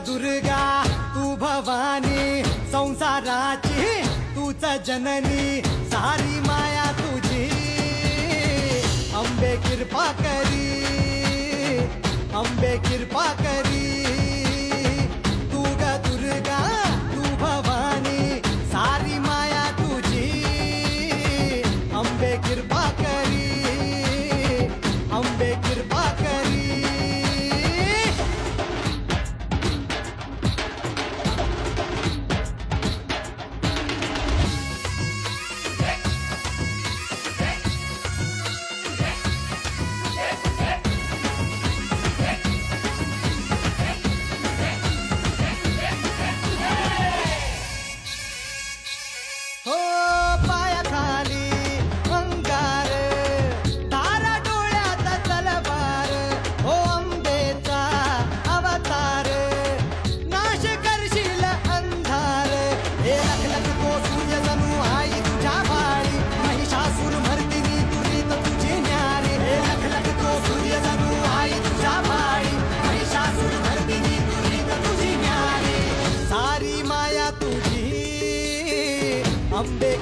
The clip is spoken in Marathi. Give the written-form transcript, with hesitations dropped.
दुर्गा तू भवानी संसाराची तूच जननी सारी माया तुझी अंबे कृपा करी अंबे कृपा करी तू ग दुर्गा तू भवानी सारी माया तुझी अंबे कृपा करी अंबे कृपा करी हो पायाखाली अंगार तारा डोळ्यात तलवार हो अंबेचा अवतार नाश करशील अंधार हे लख लख तो सूर्य जणू आई तुझ्या बाळी महिषासूर मर्दिनी तुझी तर तुझी न्यारी हे लख लख तो सूर्य जणू आई तुझ्या बाळी महिषासूर मर्दिनी तुझी तर तुझी न्यारी सारी माया तुझी अंबे